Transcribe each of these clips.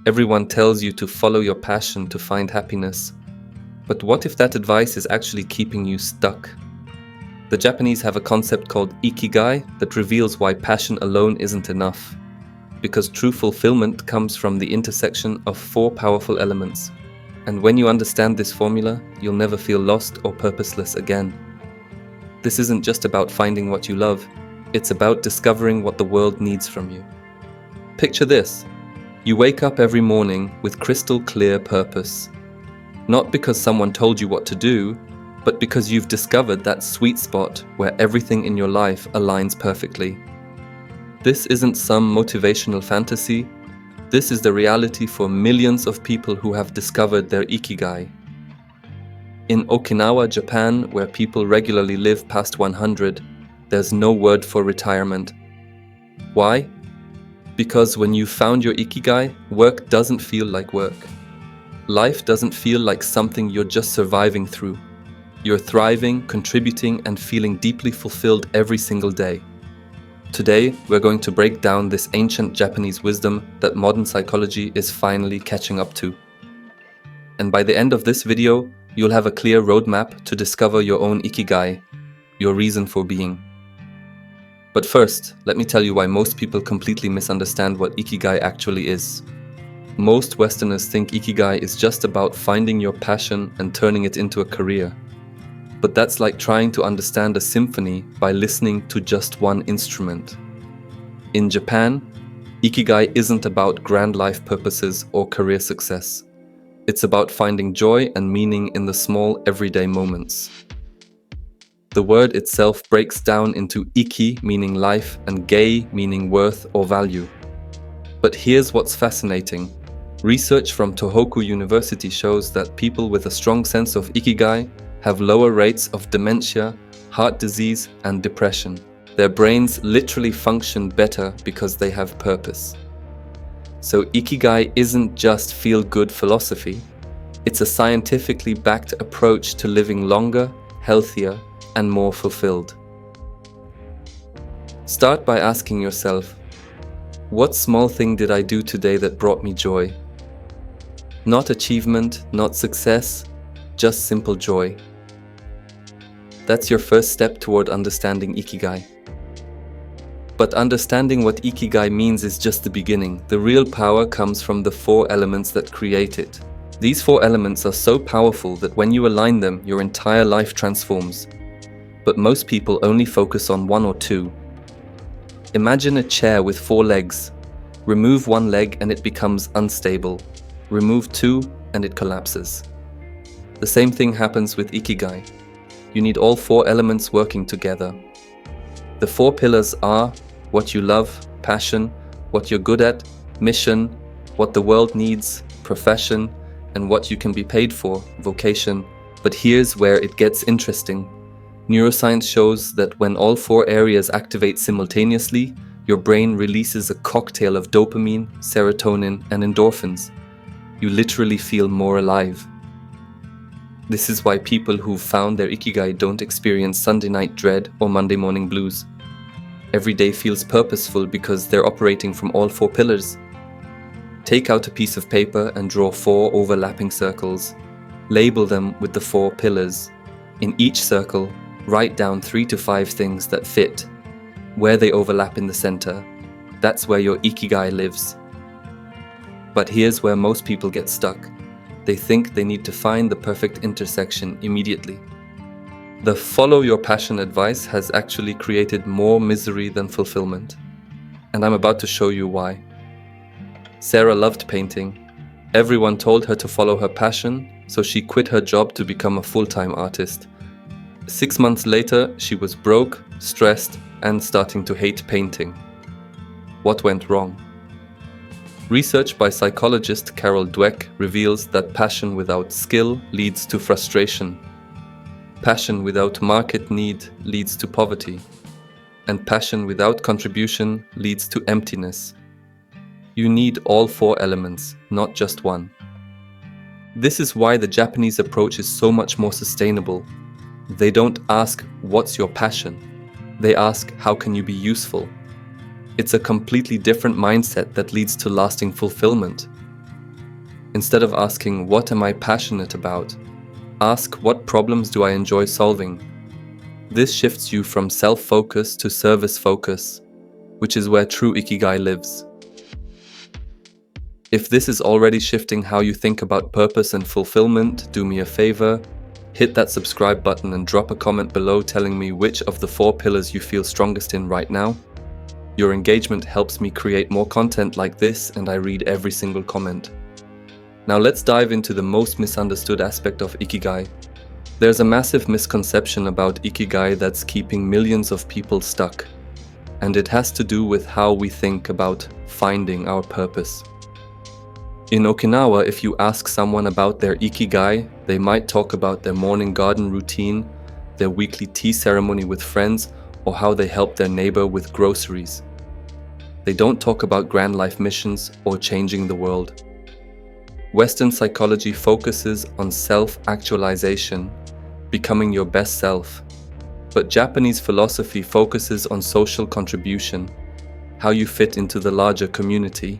Everyone tells you to follow your passion to find happiness. But what if that advice is actually keeping you stuck? The Japanese have a concept called Ikigai that reveals why passion alone isn't enough. Because true fulfillment comes from the intersection of four powerful elements. And when you understand this formula, you'll never feel lost or purposeless again. This isn't just about finding what you love, it's about discovering what the world needs from you. Picture this. You wake up every morning with crystal clear purpose. Not because someone told you what to do, but because you've discovered that sweet spot where everything in your life aligns perfectly. This isn't some motivational fantasy. This is the reality for millions of people who have discovered their Ikigai. In Okinawa, Japan, where people regularly live past 100, there's no word for retirement. Why? Because when you've found your Ikigai, work doesn't feel like work. Life doesn't feel like something you're just surviving through. You're thriving, contributing, and feeling deeply fulfilled every single day. Today, we're going to break down this ancient Japanese wisdom that modern psychology is finally catching up to. And by the end of this video, you'll have a clear roadmap to discover your own Ikigai, your reason for being. But first, let me tell you why most people completely misunderstand what Ikigai actually is. Most Westerners think Ikigai is just about finding your passion and turning it into a career. But that's like trying to understand a symphony by listening to just one instrument. In Japan, Ikigai isn't about grand life purposes or career success. It's about finding joy and meaning in the small, everyday moments. The word itself breaks down into iki, meaning life, and gei, meaning worth or value. But here's what's fascinating. Research from Tohoku University shows that people with a strong sense of Ikigai have lower rates of dementia, heart disease, and depression. Their brains literally function better because they have purpose. So Ikigai isn't just feel-good philosophy. It's a scientifically backed approach to living longer, healthier, and more fulfilled. Start by asking yourself, what small thing did I do today that brought me joy? Not achievement, not success, just simple joy. That's your first step toward understanding Ikigai. But understanding what Ikigai means is just the beginning. The real power comes from the four elements that create it. These four elements are so powerful that when you align them, your entire life transforms. But most people only focus on one or two. Imagine a chair with four legs. Remove one leg and it becomes unstable. Remove two and it collapses. The same thing happens with Ikigai. You need all four elements working together. The four pillars are what you love, passion, what you're good at, mission, what the world needs, profession, and what you can be paid for, vocation. But here's where it gets interesting. Neuroscience shows that when all four areas activate simultaneously, your brain releases a cocktail of dopamine, serotonin, and endorphins. You literally feel more alive. This is why people who've found their Ikigai don't experience Sunday night dread or Monday morning blues. Every day feels purposeful because they're operating from all four pillars. Take out a piece of paper and draw four overlapping circles. Label them with the four pillars. In each circle, write down 3 to 5 things that fit. Where they overlap in the center, that's where your Ikigai lives. But here's where most people get stuck. They think they need to find the perfect intersection immediately. The follow your passion advice has actually created more misery than fulfillment. And I'm about to show you why. Sarah loved painting. Everyone told her to follow her passion, so she quit her job to become a full-time artist. 6 months later, she was broke, stressed, and starting to hate painting. What went wrong? Research by psychologist Carol Dweck reveals that passion without skill leads to frustration. Passion without market need leads to poverty. And passion without contribution leads to emptiness. You need all four elements, not just one. This is why the Japanese approach is so much more sustainable. They don't ask, "What's your passion?" They ask, "How can you be useful?" It's a completely different mindset that leads to lasting fulfillment. Instead of asking, what am I passionate about? Ask, what problems do I enjoy solving? This shifts you from self-focus to service focus, which is where true Ikigai lives. If this is already shifting how you think about purpose and fulfillment, do me a favor, hit that subscribe button and drop a comment below telling me which of the 4 pillars you feel strongest in right now. Your engagement helps me create more content like this, and I read every single comment. Now let's dive into the most misunderstood aspect of Ikigai. There's a massive misconception about Ikigai that's keeping millions of people stuck, and it has to do with how we think about finding our purpose. In Okinawa, if you ask someone about their Ikigai, they might talk about their morning garden routine, their weekly tea ceremony with friends, or how they help their neighbor with groceries. They don't talk about grand life missions or changing the world. Western psychology focuses on self-actualization, becoming your best self. But Japanese philosophy focuses on social contribution, how you fit into the larger community.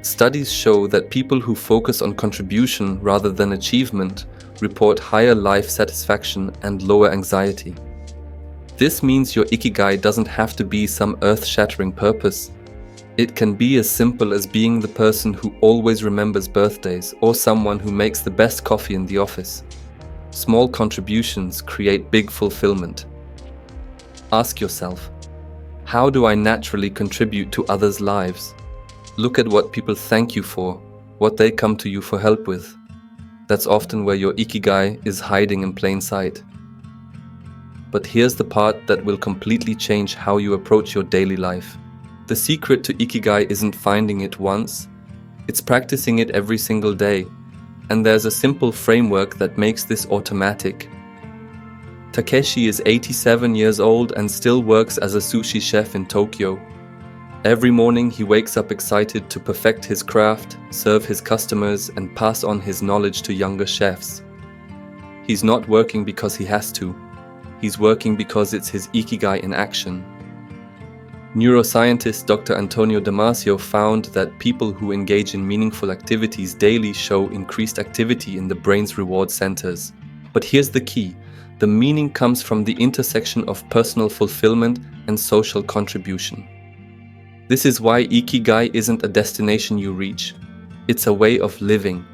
Studies show that people who focus on contribution rather than achievement report higher life satisfaction and lower anxiety. This means your Ikigai doesn't have to be some earth-shattering purpose. It can be as simple as being the person who always remembers birthdays or someone who makes the best coffee in the office. Small contributions create big fulfillment. Ask yourself, how do I naturally contribute to others' lives? Look at what people thank you for, what they come to you for help with. That's often where your Ikigai is hiding in plain sight. But here's the part that will completely change how you approach your daily life. The secret to Ikigai isn't finding it once, it's practicing it every single day. And there's a simple framework that makes this automatic. Takeshi is 87 years old and still works as a sushi chef in Tokyo. Every morning he wakes up excited to perfect his craft, serve his customers, and pass on his knowledge to younger chefs. He's not working because he has to. He's working because it's his Ikigai in action. Neuroscientist Dr. Antonio Damasio found that people who engage in meaningful activities daily show increased activity in the brain's reward centers. But here's the key. The meaning comes from the intersection of personal fulfillment and social contribution. This is why Ikigai isn't a destination you reach. It's a way of living.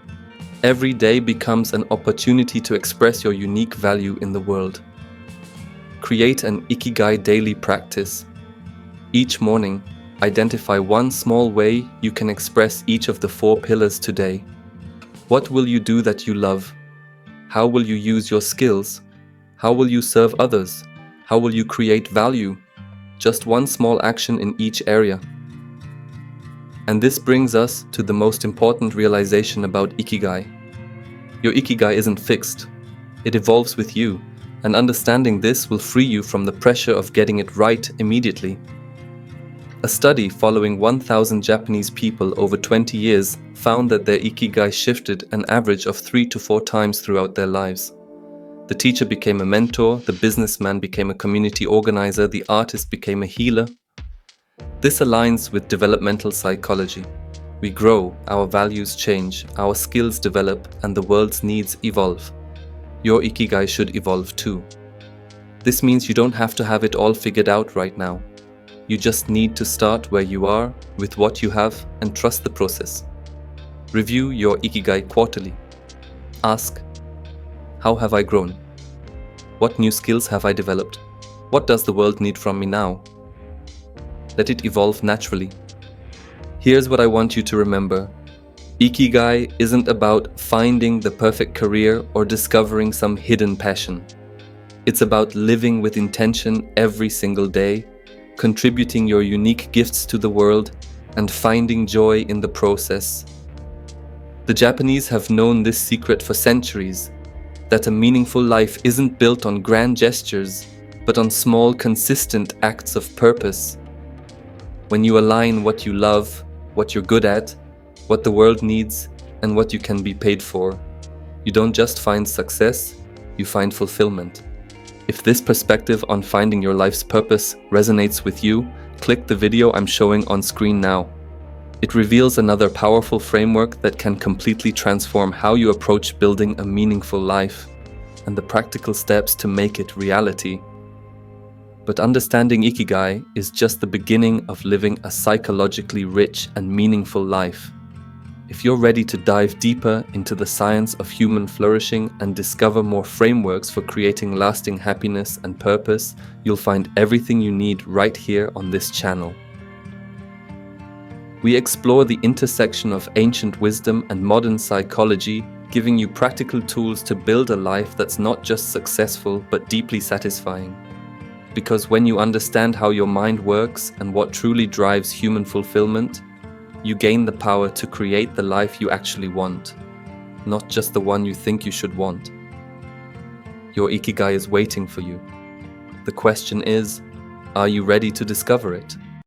Every day becomes an opportunity to express your unique value in the world. Create an Ikigai daily practice. Each morning, identify one small way you can express each of the 4 pillars today. What will you do that you love? How will you use your skills? How will you serve others? How will you create value? Just one small action in each area. And this brings us to the most important realization about Ikigai. Your Ikigai isn't fixed. It evolves with you, and understanding this will free you from the pressure of getting it right immediately. A study following 1,000 Japanese people over 20 years found that their Ikigai shifted an average of 3 to 4 times throughout their lives. The teacher became a mentor, the businessman became a community organizer, the artist became a healer. This aligns with developmental psychology. We grow, our values change, our skills develop, and the world's needs evolve. Your Ikigai should evolve too. This means you don't have to have it all figured out right now. You just need to start where you are, with what you have, and trust the process. Review your Ikigai quarterly. Ask, how have I grown? What new skills have I developed? What does the world need from me now? Let it evolve naturally. Here's what I want you to remember. Ikigai isn't about finding the perfect career or discovering some hidden passion. It's about living with intention every single day, contributing your unique gifts to the world, and finding joy in the process. The Japanese have known this secret for centuries, that a meaningful life isn't built on grand gestures, but on small, consistent acts of purpose. When you align what you love, what you're good at, what the world needs, and what you can be paid for, you don't just find success, you find fulfillment. If this perspective on finding your life's purpose resonates with you, click the video I'm showing on screen now. It reveals another powerful framework that can completely transform how you approach building a meaningful life and the practical steps to make it reality. But understanding Ikigai is just the beginning of living a psychologically rich and meaningful life. If you're ready to dive deeper into the science of human flourishing and discover more frameworks for creating lasting happiness and purpose, you'll find everything you need right here on this channel. We explore the intersection of ancient wisdom and modern psychology, giving you practical tools to build a life that's not just successful but deeply satisfying. Because when you understand how your mind works and what truly drives human fulfillment, you gain the power to create the life you actually want, not just the one you think you should want. Your Ikigai is waiting for you. The question is, are you ready to discover it?